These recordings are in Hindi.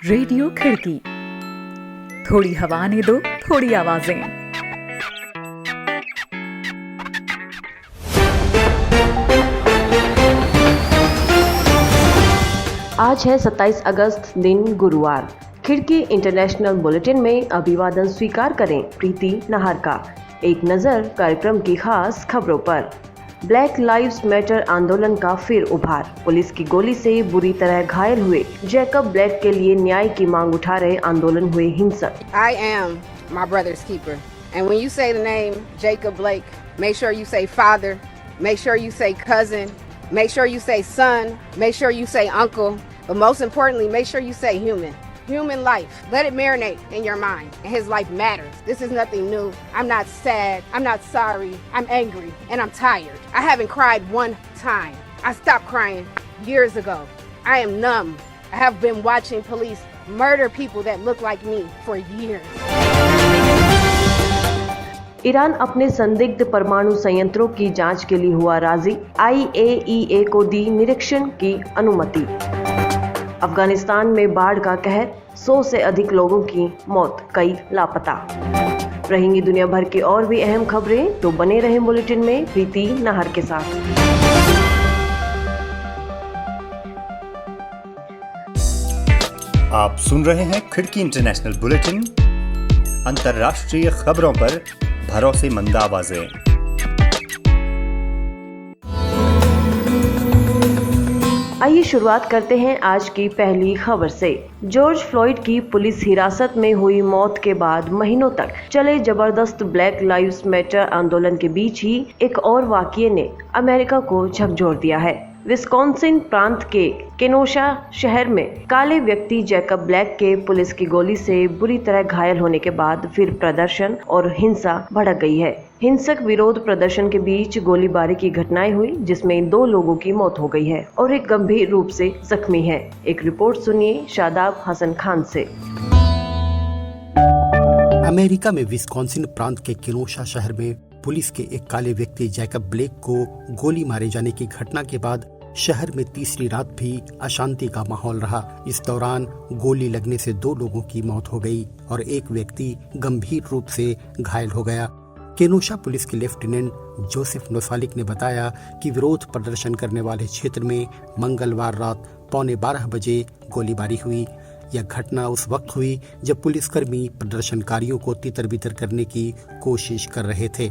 रेडियो खिड़की, थोड़ी हवा ने दो थोड़ी आवाजें। आज है 27 अगस्त दिन गुरुवार। खिड़की इंटरनेशनल बुलेटिन में अभिवादन स्वीकार करें प्रीति नाहर का। एक नजर कार्यक्रम की खास खबरों पर। ब्लैक लाइव्स मैटर आंदोलन का फिर उभार। पुलिस की गोली से बुरी तरह घायल हुए जैकब ब्लैक के लिए न्याय की मांग उठा रहे आंदोलन हुए हिंसक। I am my brother's keeper. And when you say the name Jacob Blake, make sure you say father, make sure you say cousin, make sure you say son, make sure you say uncle, but most importantly, make sure you say human. Human life. Let it marinate in your mind. And his life matters. This is nothing new. I'm not sad. I'm not sorry. I'm angry. And I'm tired. I haven't cried one time. I stopped crying years ago. I am numb. I have been watching police murder people that look like me for years. Iran अपने संदिग्ध परमाणु संयंत्रों की जांच के लिए हुआ राजी। IAEA को दी निरीक्षण की अनुमति। अफगानिस्तान में बाढ़ का कहर, 100 से अधिक लोगों की मौत, कई लापता। रहेंगी दुनिया भर की और भी अहम खबरें, तो बने रहें बुलेटिन में प्रीति नाहर के साथ। आप सुन रहे हैं खिड़की इंटरनेशनल बुलेटिन, अंतर्राष्ट्रीय खबरों पर भरोसेमंद आवाजें। आइए शुरुआत करते हैं आज की पहली खबर से। जॉर्ज फ्लॉयड की पुलिस हिरासत में हुई मौत के बाद महीनों तक चले जबरदस्त ब्लैक लाइव्स मैटर आंदोलन के बीच ही एक और वाकये ने अमेरिका को झकझोर दिया है। विस्कॉन्सिन प्रांत के केनोशा शहर में काले व्यक्ति जैकब ब्लैक के पुलिस की गोली से बुरी तरह घायल होने के बाद फिर प्रदर्शन और हिंसा भड़क गई है। हिंसक विरोध प्रदर्शन के बीच गोलीबारी की घटनाएं हुई, जिसमें 2 लोगों की मौत हो गई है और एक गंभीर रूप से जख्मी है। एक रिपोर्ट सुनिए शादाब हसन खान से। अमेरिका में विस्कॉन्सिन प्रांत के केनोशा शहर में पुलिस के एक काले व्यक्ति जैकब ब्लेक को गोली मारे जाने की घटना के बाद शहर में तीसरी रात भी अशांति का माहौल रहा। इस दौरान गोली लगने से 2 लोगों की मौत हो गई और एक व्यक्ति गंभीर रूप से घायल हो गया। केनोशा पुलिस के लेफ्टिनेंट जोसेफ नोसालिक ने बताया कि विरोध प्रदर्शन करने वाले क्षेत्र में मंगलवार रात 11:15 बजे गोलीबारी हुई। यह घटना उस वक्त हुई जब पुलिसकर्मी प्रदर्शनकारियों को तितर-बितर करने की कोशिश कर रहे थे।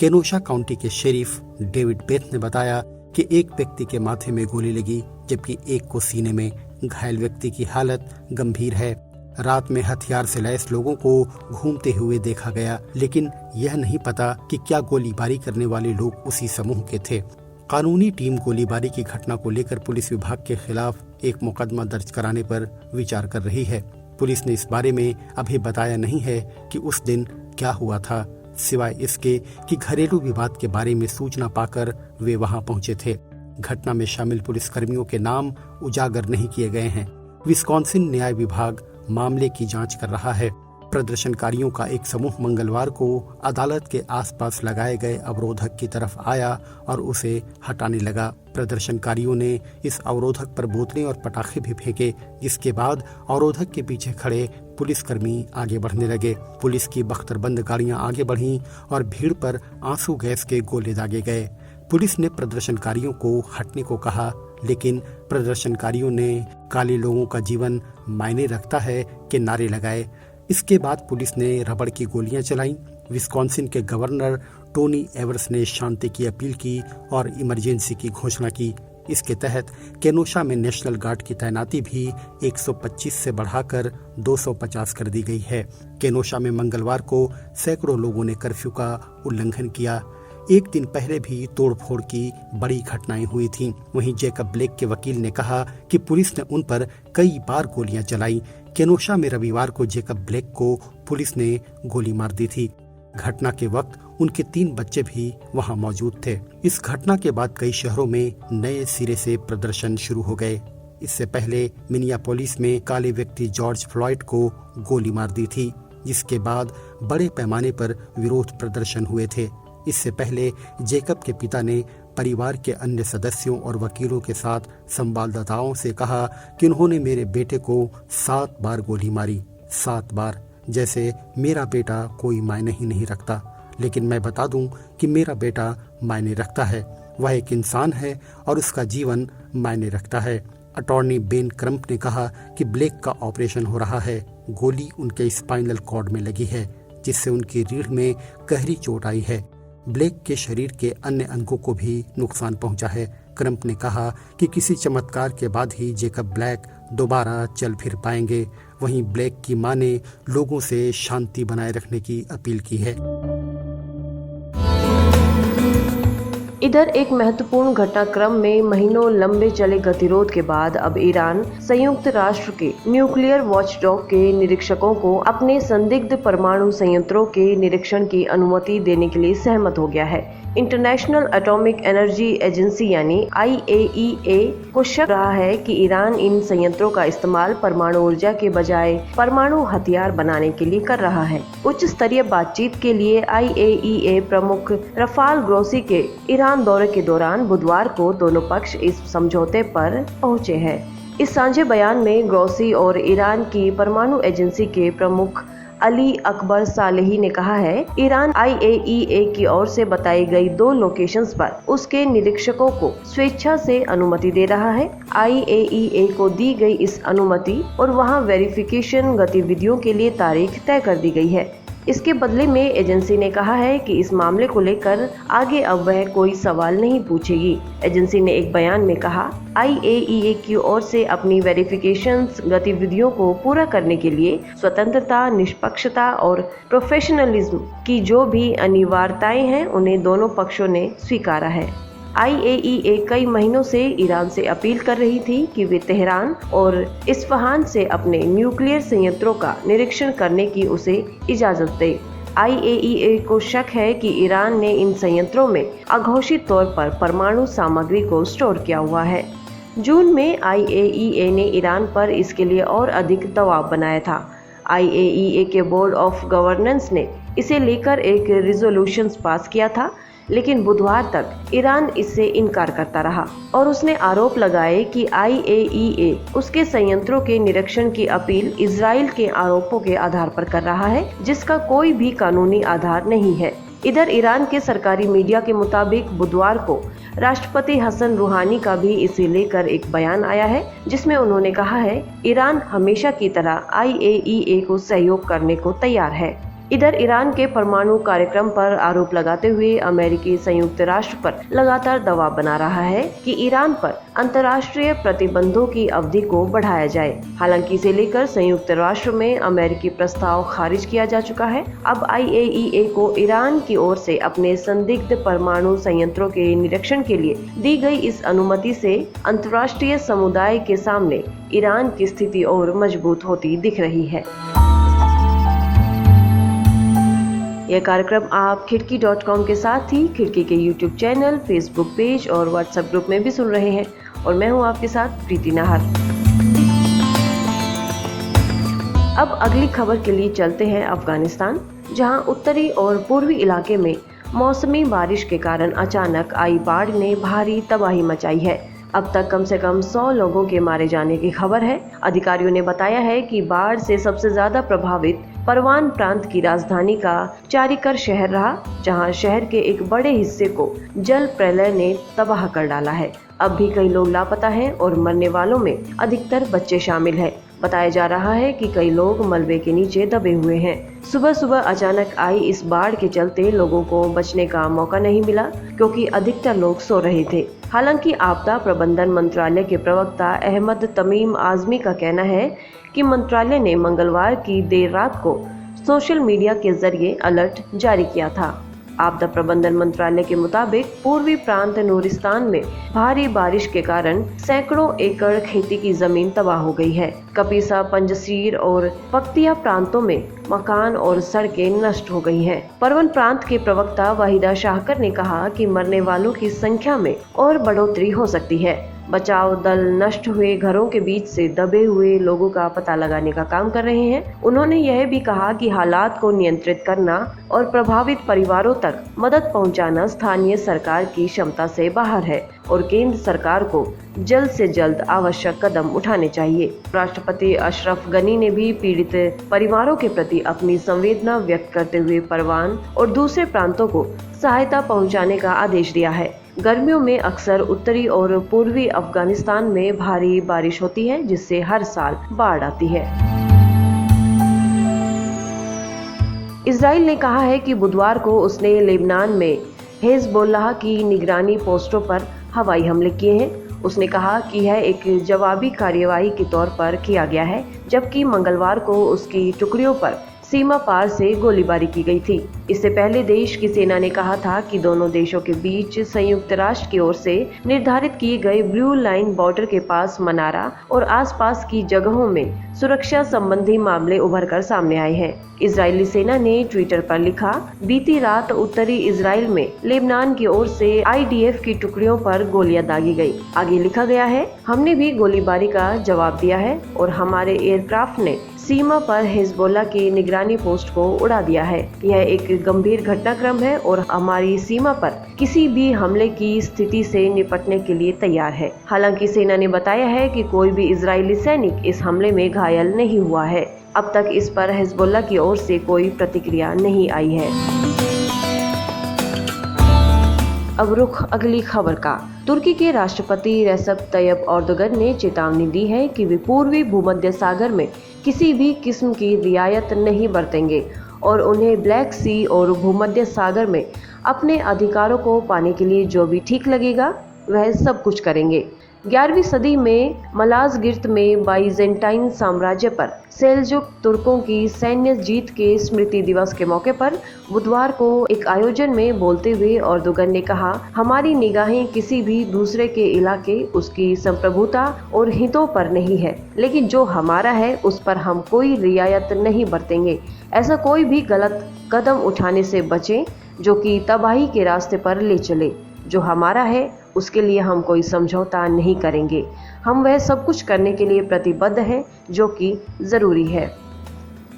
केनोशा काउंटी के शेरिफ डेविड बेथ ने बताया कि एक व्यक्ति के माथे में गोली लगी, जबकि एक को सीने में। घायल व्यक्ति की हालत गंभीर है। रात में हथियार से लैस लोगों को घूमते हुए देखा गया, लेकिन यह नहीं पता कि क्या गोलीबारी करने वाले लोग उसी समूह के थे। कानूनी टीम गोलीबारी की घटना को लेकर पुलिस विभाग के खिलाफ एक मुकदमा दर्ज कराने पर विचार कर रही है। पुलिस ने इस बारे में अभी बताया नहीं है कि उस दिन क्या हुआ था, सिवाय इसके कि घरेलू विवाद के बारे में सूचना पाकर वे वहां पहुंचे थे। घटना में शामिल पुलिसकर्मियों के नाम उजागर नहीं किए गए हैं। विस्कॉन्सिन न्याय विभाग मामले की जांच कर रहा है। प्रदर्शनकारियों का एक समूह मंगलवार को अदालत के आसपास लगाए गए अवरोधक की तरफ आया और उसे हटाने लगा। प्रदर्शनकारियों ने इस अवरोधक पर बोतलें और पटाखे भी फेंके, जिसके बाद अवरोधक के पीछे खड़े पुलिसकर्मी आगे बढ़ने लगे। पुलिस की बख्तरबंद गाड़ियां आगे बढ़ीं और भीड़ पर आंसू गैस के गोले दागे गए। पुलिस ने प्रदर्शनकारियों को हटने को कहा, लेकिन प्रदर्शनकारियों ने काले लोगों का जीवन मायने रखता है के नारे लगाए। इसके बाद पुलिस ने रबड़ की गोलियां चलाईं। विस्कॉन्सिन के गवर्नर टोनी एवर्स ने शांति की अपील की और इमरजेंसी की घोषणा की। इसके तहत केनोशा में नेशनल गार्ड की तैनाती भी 125 से बढ़ाकर 250 कर दी गई है। केनोशा में मंगलवार को सैकड़ों लोगों ने कर्फ्यू का उल्लंघन किया। एक दिन पहले भी तोड़फोड़ की बड़ी घटनाएं हुई थीं। वहीं जैकब ब्लेक के वकील ने कहा कि पुलिस ने उन पर कई बार गोलियां चलाई। केनोशा में रविवार को जैकब ब्लेक को पुलिस ने गोली मार दी थी। घटना के वक्त उनके 3 बच्चे भी वहां मौजूद थे। इस घटना के बाद कई शहरों में नए सिरे से प्रदर्शन शुरू हो गए। इससे पहले मिनियापोलिस में काले व्यक्ति जॉर्ज फ्लॉयड को गोली मार दी थी, जिसके बाद बड़े पैमाने पर विरोध प्रदर्शन हुए थे। इससे पहले जैकब के पिता ने परिवार के अन्य सदस्यों और वकीलों के साथ संवाददाताओं से कहा कि उन्होंने मेरे बेटे को 7 बार गोली मारी, 7 बार, जैसे मेरा बेटा कोई मायने ही नहीं रखता। लेकिन मैं बता दूं कि मेरा बेटा मायने रखता है। वह एक इंसान है और उसका जीवन मायने रखता है। अटॉर्नी बेन क्रम्प ने कहा कि ब्लेक का ऑपरेशन हो रहा है। गोली उनके स्पाइनल कॉर्ड में लगी है, जिससे उनकी रीढ़ में गहरी चोट आई है। ब्लेक के शरीर के अन्य अंगों को भी नुकसान पहुंचा है। क्रम्प ने कहा कि किसी चमत्कार के बाद ही जेकब ब्लैक दोबारा चल फिर पाएंगे। वहीं ब्लेक की मां ने लोगों से शांति बनाए रखने की अपील की है। इधर एक महत्वपूर्ण घटनाक्रम में महीनों लंबे चले गतिरोध के बाद अब ईरान संयुक्त राष्ट्र के न्यूक्लियर वॉचडॉग के निरीक्षकों को अपने संदिग्ध परमाणु संयंत्रों के निरीक्षण की अनुमति देने के लिए सहमत हो गया है। इंटरनेशनल एटॉमिक एनर्जी एजेंसी यानी IAEA को शक रहा है कि ईरान इन संयंत्रों का इस्तेमाल परमाणु ऊर्जा के बजाय परमाणु हथियार बनाने के लिए कर रहा है। उच्च स्तरीय बातचीत के लिए IAEA प्रमुख रफाल ग्रोसी के ईरान दौरे के दौरान बुधवार को दोनों पक्ष इस समझौते पर पहुंचे हैं। इस साझे बयान में ग्रोसी और ईरान की परमाणु एजेंसी के प्रमुख अली अकबर सालेही ने कहा है, ईरान IAEA की ओर से बताई गई 2 लोकेशंस पर उसके निरीक्षकों को स्वेच्छा से अनुमति दे रहा है। IAEA को दी गई इस अनुमति और वहां वेरिफिकेशन गतिविधियों के लिए तारीख तय कर दी गई है। इसके बदले में एजेंसी ने कहा है कि इस मामले को लेकर आगे अब वह कोई सवाल नहीं पूछेगी। एजेंसी ने एक बयान में कहा, IAEA की ओर से अपनी वेरिफिकेशन गतिविधियों को पूरा करने के लिए स्वतंत्रता, निष्पक्षता और प्रोफेशनलिज्म की जो भी अनिवार्यताएं हैं उन्हें दोनों पक्षों ने स्वीकारा है। IAEA कई महीनों से ईरान से अपील कर रही थी कि वे तेहरान और इस्फहान से अपने न्यूक्लियर संयंत्रों का निरीक्षण करने की उसे इजाजत दे। IAEA को शक है कि ईरान ने इन संयंत्रों में अघोषित तौर पर परमाणु सामग्री को स्टोर किया हुआ है। जून में IAEA ने ईरान पर इसके लिए और अधिक दबाव बनाया था। IAEA के बोर्ड ऑफ गवर्नेंस ने इसे लेकर एक रिजोल्यूशन पास किया था, लेकिन बुधवार तक ईरान इससे इनकार करता रहा और उसने आरोप लगाए कि IAEA उसके संयंत्रों के निरीक्षण की अपील इजराइल के आरोपों के आधार पर कर रहा है, जिसका कोई भी कानूनी आधार नहीं है। इधर ईरान के सरकारी मीडिया के मुताबिक बुधवार को राष्ट्रपति हसन रूहानी का भी इसे लेकर एक बयान आया है, जिसमें उन्होंने कहा है, ईरान हमेशा की तरह IAEA को सहयोग करने को तैयार है। इधर ईरान के परमाणु कार्यक्रम पर आरोप लगाते हुए अमेरिकी संयुक्त राष्ट्र पर लगातार दबाव बना रहा है कि ईरान पर अंतर्राष्ट्रीय प्रतिबंधों की अवधि को बढ़ाया जाए। हालांकि इसे लेकर संयुक्त राष्ट्र में अमेरिकी प्रस्ताव खारिज किया जा चुका है। अब IAEA को ईरान की ओर से अपने संदिग्ध परमाणु संयंत्रों के निरीक्षण के लिए दी गई इस अनुमति से अंतर्राष्ट्रीय समुदाय के सामने ईरान की स्थिति और मजबूत होती दिख रही है। यह कार्यक्रम आप खिड़की.com के साथ ही खिड़की के YouTube चैनल, फेसबुक पेज और व्हाट्सएप ग्रुप में भी सुन रहे हैं और मैं हूं आपके साथ प्रीति नाहर। अब अगली खबर के लिए चलते हैं अफगानिस्तान, जहां उत्तरी और पूर्वी इलाके में मौसमी बारिश के कारण अचानक आई बाढ़ ने भारी तबाही मचाई है। अब तक कम से कम 100 लोगों के मारे जाने की खबर है। अधिकारियों ने बताया है कि बाढ़ से सबसे ज्यादा प्रभावित परवान प्रांत की राजधानी का चारिकर शहर रहा, जहां शहर के एक बड़े हिस्से को जल प्रलय ने तबाह कर डाला है। अब भी कई लोग लापता हैं और मरने वालों में अधिकतर बच्चे शामिल हैं। बताया जा रहा है कि कई लोग मलबे के नीचे दबे हुए हैं। सुबह सुबह अचानक आई इस बाढ़ के चलते लोगों को बचने का मौका नहीं मिला, क्योंकि अधिकतर लोग सो रहे थे। हालांकि आपदा प्रबंधन मंत्रालय के प्रवक्ता अहमद तमीम आजमी का कहना है कि मंत्रालय ने मंगलवार की देर रात को सोशल मीडिया के जरिए अलर्ट जारी किया था। आपदा प्रबंधन मंत्रालय के मुताबिक पूर्वी प्रांत नूरिस्तान में भारी बारिश के कारण सैकड़ों एकड़ खेती की जमीन तबाह हो गई है। कपीसा, पंजशीर और पख्तिया प्रांतों में मकान और सड़कें नष्ट हो गई हैं। परवन प्रांत के प्रवक्ता वाहिदा शाहकर ने कहा कि मरने वालों की संख्या में और बढ़ोतरी हो सकती है। बचाव दल नष्ट हुए घरों के बीच से दबे हुए लोगों का पता लगाने का काम कर रहे हैं। उन्होंने यह भी कहा कि हालात को नियंत्रित करना और प्रभावित परिवारों तक मदद पहुंचाना स्थानीय सरकार की क्षमता से बाहर है और केंद्र सरकार को जल्द से जल्द आवश्यक कदम उठाने चाहिए। राष्ट्रपति अशरफ गनी ने भी पीड़ित परिवारों के प्रति अपनी संवेदना व्यक्त करते हुए परवान और दूसरे प्रांतों को सहायता पहुंचाने का आदेश दिया है। गर्मियों में अक्सर उत्तरी और पूर्वी अफगानिस्तान में भारी बारिश होती है, जिससे हर साल बाढ़ आती है। इजराइल ने कहा है कि बुधवार को उसने लेबनान में हिजबुल्लाह की निगरानी पोस्टों पर हवाई हमले किए हैं। उसने कहा कि यह एक जवाबी कार्यवाही के तौर पर किया गया है, जबकि मंगलवार को उसकी टुकड़ियों पर सीमा पार से गोलीबारी की गई थी। इससे पहले देश की सेना ने कहा था कि दोनों देशों के बीच संयुक्त राष्ट्र की ओर से निर्धारित किए गए ब्लू लाइन बॉर्डर के पास मनारा और आसपास की जगहों में सुरक्षा संबंधी मामले उभर कर सामने आए हैं। इजरायली सेना ने ट्विटर पर लिखा, बीती रात उत्तरी इजराइल में लेबनान की ओर से IDF की टुकड़ियों पर गोलियां दागी गई। आगे लिखा गया है, हमने भी गोलीबारी का जवाब दिया है और हमारे एयरक्राफ्ट ने सीमा पर हिजबुल्लाह की निगरानी पोस्ट को उड़ा दिया है। यह एक गंभीर घटनाक्रम है और हमारी सीमा पर किसी भी हमले की स्थिति से निपटने के लिए तैयार है। हालांकि सेना ने बताया है कि कोई भी इजरायली सैनिक इस हमले में घायल नहीं हुआ है। अब तक इस पर हिजबुल्लाह की ओर से कोई प्रतिक्रिया नहीं आई है। अब रुख अगली खबर का। तुर्की के राष्ट्रपति रेसेप तैयब एर्दोगन ने चेतावनी दी है कि वे पूर्वी भूमध्य सागर में किसी भी किस्म की रियायत नहीं बरतेंगे और उन्हें ब्लैक सी और भूमध्य सागर में अपने अधिकारों को पाने के लिए जो भी ठीक लगेगा वह सब कुछ करेंगे। 11वीं सदी में मलाजगिर्त में बाइजेंटाइन साम्राज्य पर सेल्जुक तुर्कों की सैन्य जीत के स्मृति दिवस के मौके पर बुधवार को एक आयोजन में बोलते हुए एर्दोगन ने कहा, हमारी निगाहें किसी भी दूसरे के इलाके, उसकी संप्रभुता और हितों पर नहीं है, लेकिन जो हमारा है उस पर हम कोई रियायत नहीं बरतेंगे। ऐसा कोई भी गलत कदम उठाने से बचें जो कि तबाही के रास्ते पर ले चले। जो हमारा है उसके लिए हम कोई समझौता नहीं करेंगे। हम वह सब कुछ करने के लिए प्रतिबद्ध हैं जो कि जरूरी है।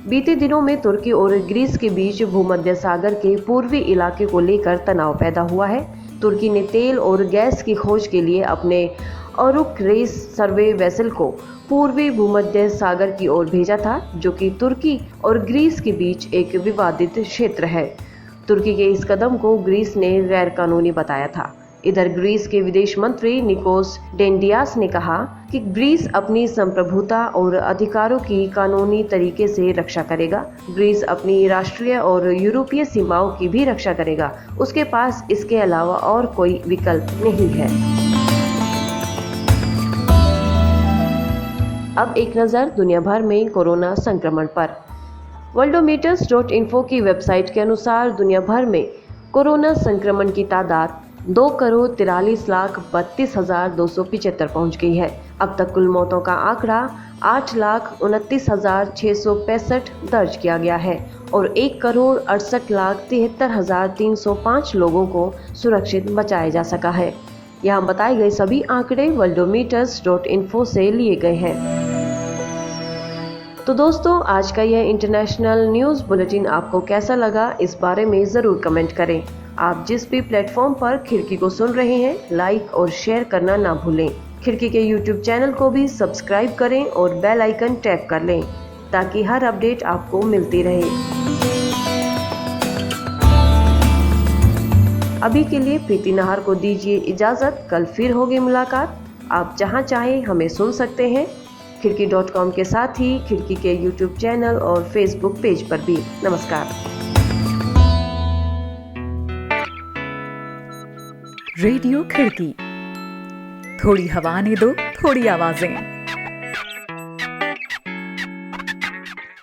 बीते दिनों में तुर्की और ग्रीस के बीच भूमध्य सागर के पूर्वी इलाके को लेकर तनाव पैदा हुआ है। तुर्की ने तेल और गैस की खोज के लिए अपने ओरुक रेस सर्वे वेसल को पूर्वी भूमध्य सागर की ओर भेजा था, जो कि तुर्की और ग्रीस के बीच एक विवादित क्षेत्र है। तुर्की के इस कदम को ग्रीस ने गैर कानूनी बताया था। इधर ग्रीस के विदेश मंत्री निकोस डेंडियास ने कहा कि ग्रीस अपनी संप्रभुता और अधिकारों की कानूनी तरीके से रक्षा करेगा। ग्रीस अपनी राष्ट्रीय और यूरोपीय सीमाओं की भी रक्षा करेगा। उसके पास इसके अलावा और कोई विकल्प नहीं है। अब एक नजर दुनिया भर में कोरोना संक्रमण पर। worldometers.info की वेबसाइट के अनुसार दुनिया भर में कोरोना संक्रमण की तादाद 2,43,32,275 पहुंच गई है। अब तक कुल मौतों का आंकड़ा 8,29,665 दर्ज किया गया है और 1,68,73,305 लोगों को सुरक्षित बचाया जा सका है। यहाँ बताए गए सभी आंकड़े worldometers.info से लिए गए हैं। तो दोस्तों, आज का यह इंटरनेशनल न्यूज़ बुलेटिन आपको कैसा लगा, इस बारे में ज़रूर कमेंट करें। आप जिस भी प्लेटफॉर्म पर खिड़की को सुन रहे हैं, लाइक और शेयर करना ना भूलें। खिड़की के YouTube चैनल को भी सब्सक्राइब करें और बेल आइकन टैप कर लें ताकि हर अपडेट आपको मिलती रहे। अभी के लिए प्रीति नाहर को दीजिए इजाज़त। कल फिर होगी मुलाकात। आप जहां चाहें हमें सुन सकते हैं, खिड़की.com के साथ ही खिड़की के YouTube चैनल और Facebook पेज पर भी। नमस्कार। रेडियो खिड़की, थोड़ी हवा ने दो, थोड़ी आवाजें।